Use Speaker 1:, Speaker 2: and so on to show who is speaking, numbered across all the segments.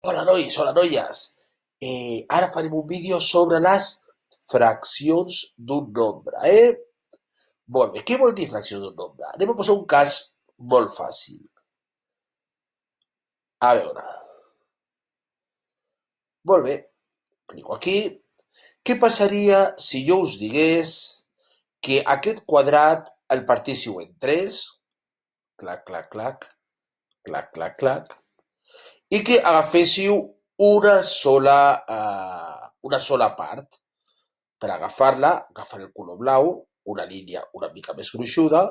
Speaker 1: Hola, nois, hola, noies. Ara farem un vídeo sobre les fraccions d'un nombre, Molt bé, què vol dir fracció d'un nombre? Anem a posar un cas molt fàcil. A veure, molt bé, clico aquí. Què passaria si jo us digués que aquest quadrat el partíssiu en 3, clac, clac, clac, clac, clac, clac, i que agaféssiu una sola part? Per agafar-la, agafaré el color blau, una línia una mica més gruixuda,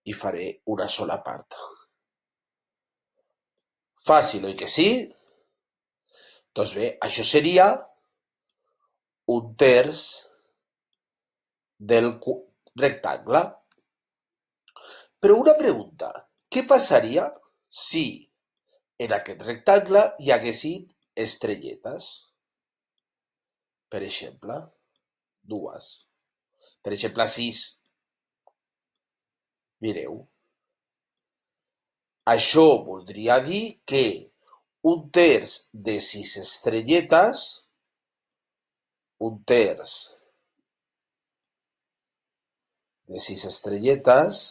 Speaker 1: i faré una sola part. Fàcil, oi que sí? Doncs bé, això seria un terç del rectangle. Però una pregunta, què passaria si en aquest rectangle hi haguessin estrelletes? Per exemple, dues. Per exemple, 6. Mireu. Això voldria dir que un terç de 6 estrelletes, un terç de 6 estrelletes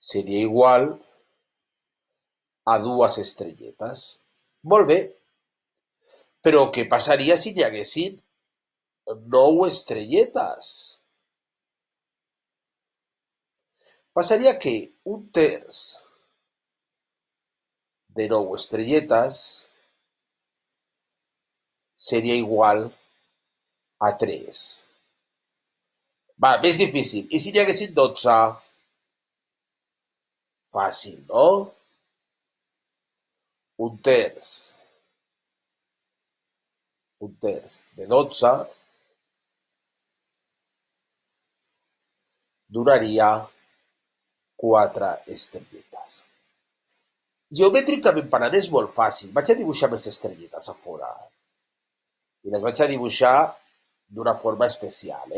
Speaker 1: seria igual a dues estrelletes. Molt bé, però què passaria si n'hi haguessin 9 estrelletes? Passaria que un terç de 9 estrelletes seria igual a 3. Va, més difícil. I si n'hi haguessin 12? Fàcil, no? Un terç de 12 donaria 4 estrelletes. Geomètricament parlant és molt fàcil. Vaig a dibuixar més estrelletes a fora. I les vaig a dibuixar d'una forma especial,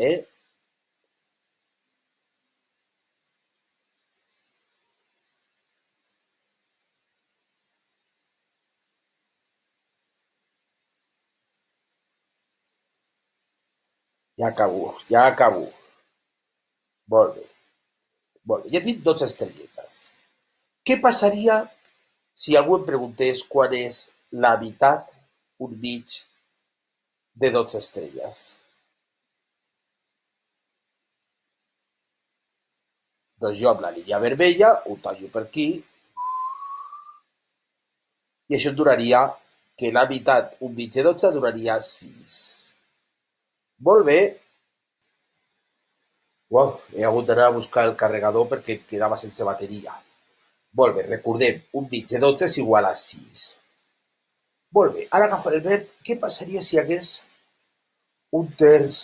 Speaker 1: Ja acabo, ja acabo. Molt bé. Molt bé, ja tinc 12 estrelletes. Què passaria si algú em preguntés quan és la meitat, un mig, de 12 estrelles? Doncs jo amb la línia vermella ho tallo per aquí i això em donaria que la meitat, un mig de 12, donaria 6. Molt bé. Uau, he hagut d'anar a buscar el carregador perquè em quedava sense bateria. Molt bé, recordem, un mig de 12 és igual a 6. Molt bé, ara agafaré el verd. Què passaria si hi hagués un terç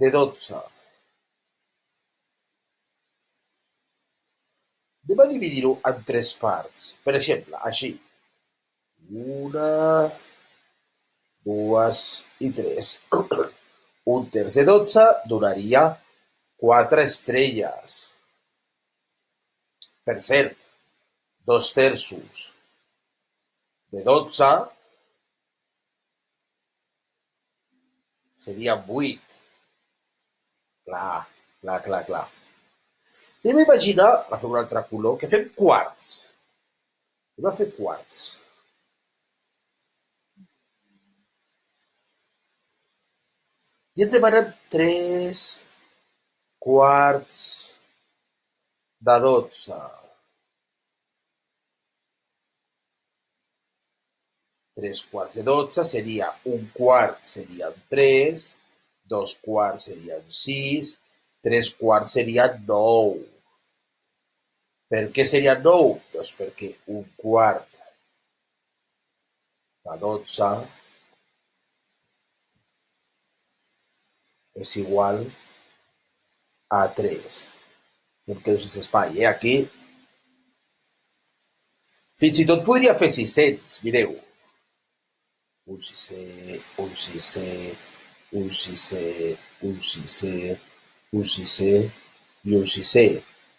Speaker 1: de 12? Anem a dividir-ho en 3 parts. Per exemple, així. Una, dues i 3. Un terç de 12 donaria 4 estrelles. Per cert, 2 terços de 12 serien 8. Clar, clar, clar, clar. Anem a imaginar, a fer un altre color, que fem quarts. Anem a fer quarts. I ens demanen 3 quarts de 12. 3 quarts de 12 seria un quart serien 3, 2 quarts serien 6, 3 quarts serien 9. Per què serien 9? Doncs perquè un quart de 12 és igual a 3. Jo em quedo sense espai, aquí. Fins i tot podria fer 600, mireu. Un sisè, un sisè, un sisè, un sisè, un sisè i un sisè.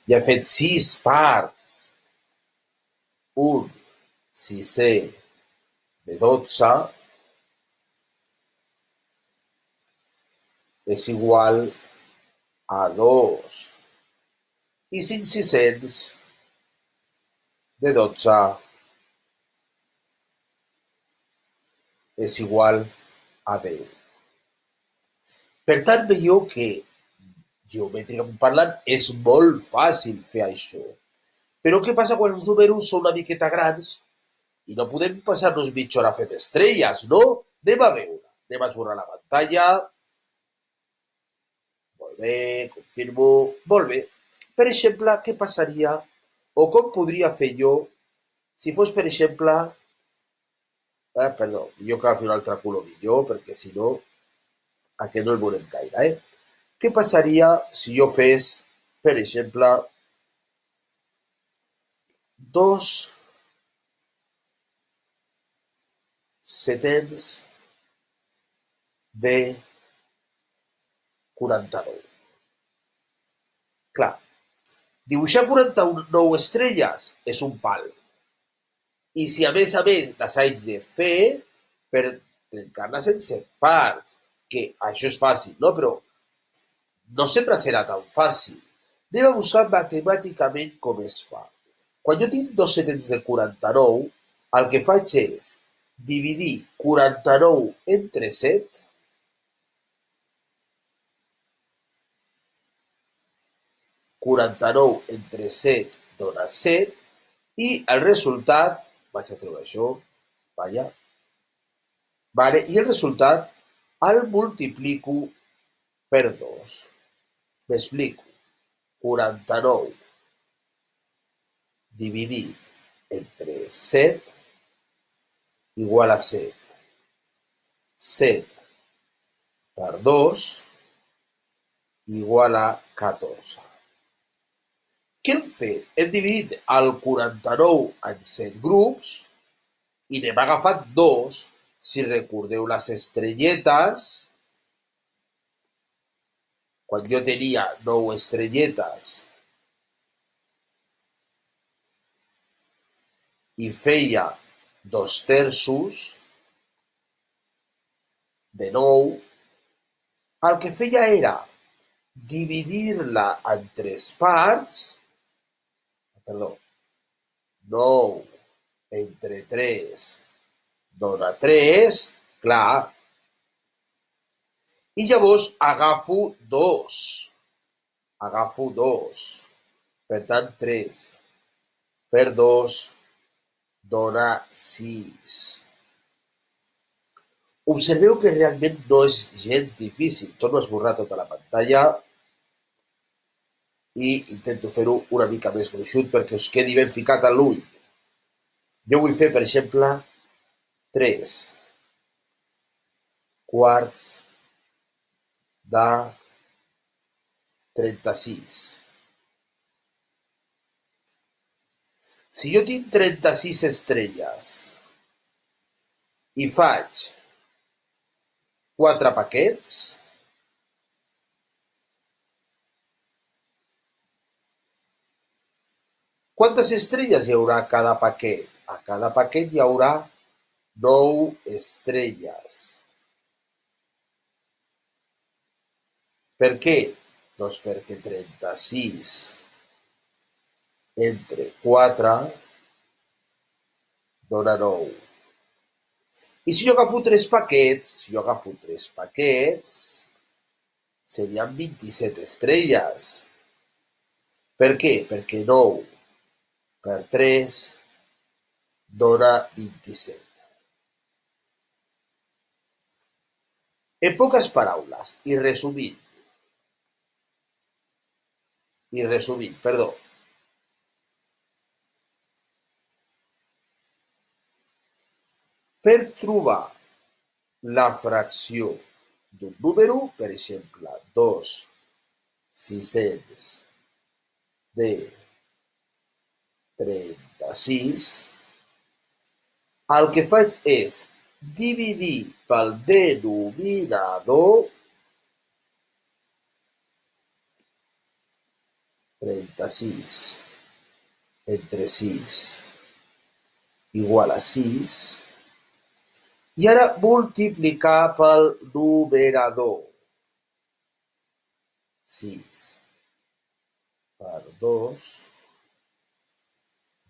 Speaker 1: I he fet 6 parts. un sisè de 12 és igual a 2 i 5 sisens de 12 és igual a 10. Per tant, veieu que, geomètricament parlant, és molt fàcil fer això. Però què passa quan els números són una miqueta grans i no podem passar-nos mitja hora fent estrelles, no? Anem a veure. Anem a esborrar la pantalla. Molt bé, confirmo. Molt bé. Per exemple, què passaria o com podria fer jo si fos, per exemple... perdó, jo cal fer un altre color millor, perquè si no, aquest no el veurem gaire, Què passaria si jo fes, per exemple, 2 setens de 49? Clar, dibuixar 49 estrelles és un pal. I si a més les haig de fer per trencar-les en 7 parts, que això és fàcil, no? Però no sempre serà tan fàcil. Anem a buscar matemàticament com es fa. Quan jo tinc 2 setens de 49, el que faig és dividir 49 entre 7, 49 entre 7 dona 7, i el resultat, vaig a treure això, vaja, vale, i el resultat el multiplico per 2. M'explico. 49 dividit entre 7 igual a 7. 7 per 2 igual a 14. Què hem fet? Hem dividit el 49 en 7 grups i n'hem agafat 2. Si recordeu les estrelletes, quan jo tenia 9 estrelletes i feia 2 terços de 9, el que feia era dividir-la en 3 parts, perdó, 9 entre 3 dona 3, clar, i llavors agafo 2. Agafo 2. Per tant, 3 per 2 dona 6. Observeu que realment no és gens difícil. Torno a esborrar tota la pantalla i intento fer-ho una mica més gruixut perquè us quedi ben ficat a l'ull. Jo vull fer, per exemple, 3 quarts de 36. Si jo tinc 36 estrelles i faig 4 paquets, quantes estrelles hi haurà a cada paquet? A cada paquet hi haurà 9 estrelles. Per què? Doncs perquè 36 entre 4 dona 9. I si jo agafo 3 paquets, serien 27 estrelles. Per què? Perquè 9 per 3 dona 27. En poques paraules, i resumint, perdó, per trobar la fracció d'un número, per exemple, 2 sisens de 36, el que faig és dividir pel denominador 36 entre 6 igual a 6. I ara multiplicar pel numerador. 6 per 2,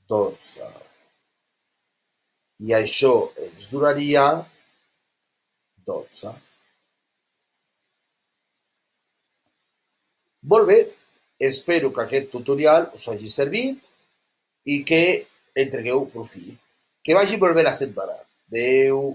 Speaker 1: 12. I això ens donaria 12. Molt bé, espero que aquest tutorial us hagi servit i que en tregueu profit. Que vagi molt bé la setmana. Adéu.